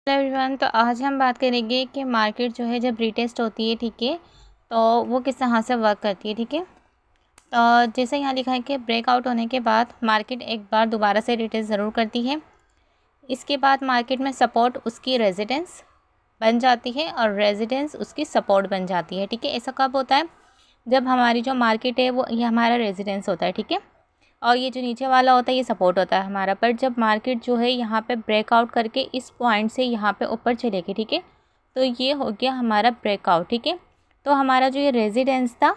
Hello everyone. तो आज हम बात करेंगे कि मार्केट जो है जब रीटेस्ट होती है, ठीक है, तो वो किस तरह से वर्क करती है। ठीक है, तो जैसे यहाँ लिखा है कि ब्रेकआउट होने के बाद मार्केट एक बार दोबारा से रीटेस्ट ज़रूर करती है। इसके बाद मार्केट में सपोर्ट उसकी रेजिडेंस बन जाती है और रेजिडेंस उसकी सपोर्ट बन जाती है। ठीक है, ऐसा कब होता है? जब हमारी जो मार्केट है वो ये हमारा रेजिडेंस होता है। ठीक है, और ये जो नीचे वाला होता है ये सपोर्ट होता है हमारा। पर जब मार्केट जो है यहाँ पे ब्रेकआउट करके इस पॉइंट से यहाँ पे ऊपर चलेगी, ठीक है, तो ये हो गया हमारा ब्रेकआउट। ठीक है, तो हमारा जो ये रेजिडेंस था,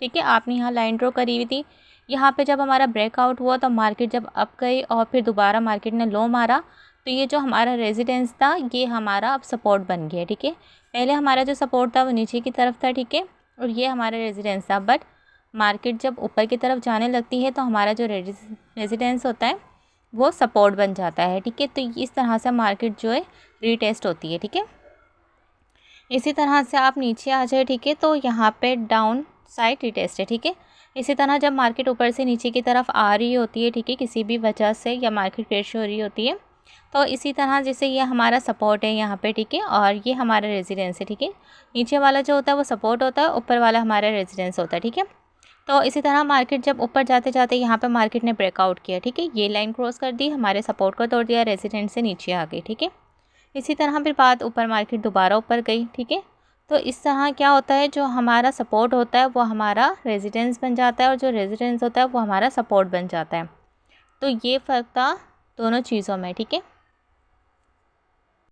ठीक है, आपने यहाँ लाइन ड्रॉ करी हुई थी, यहाँ पे जब हमारा ब्रेकआउट हुआ तो मार्केट जब अप गई और फिर दोबारा मार्केट ने लो मारा, तो ये जो हमारा रेजिडेंस था ये हमारा अब सपोर्ट बन गया। ठीक है, पहले हमारा जो सपोर्ट था वो नीचे की तरफ था, ठीक है, और ये हमारा रेजिडेंस था। बट मार्केट जब ऊपर की तरफ जाने लगती है तो हमारा जो रेजिडेंस होता है वो सपोर्ट बन जाता है। ठीक है, तो इस तरह से मार्केट जो है रीटेस्ट होती है। ठीक है, इसी तरह से आप नीचे आ जाए, ठीक है, तो यहाँ पे डाउन साइड रीटेस्ट है। ठीक है, इसी तरह जब मार्केट ऊपर से नीचे की तरफ आ रही होती है, ठीक है, किसी भी वजह से या मार्केट क्रैश हो रही होती है, तो इसी तरह जैसे ये हमारा सपोर्ट है यहाँ पे, ठीक है, और ये हमारा रेजिडेंस है। ठीक है, नीचे वाला जो होता है वो सपोर्ट होता है, ऊपर वाला हमारा रेजिडेंस होता है। ठीक है, तो इसी तरह मार्केट जब ऊपर जाते जाते यहाँ पे मार्केट ने ब्रेकआउट किया, ठीक है, ये लाइन क्रॉस कर दी, हमारे सपोर्ट को तोड़ दिया, रेजिडेंस से नीचे आ गई। ठीक है, इसी तरह फिर बात ऊपर मार्केट दोबारा ऊपर गई। ठीक है, तो इस तरह क्या होता है, जो हमारा सपोर्ट होता है वो हमारा रेजिडेंस बन जाता है और जो रेजिडेंस होता है वो हमारा सपोर्ट बन जाता है। तो ये फ़र्क था दोनों चीज़ों में। ठीक है।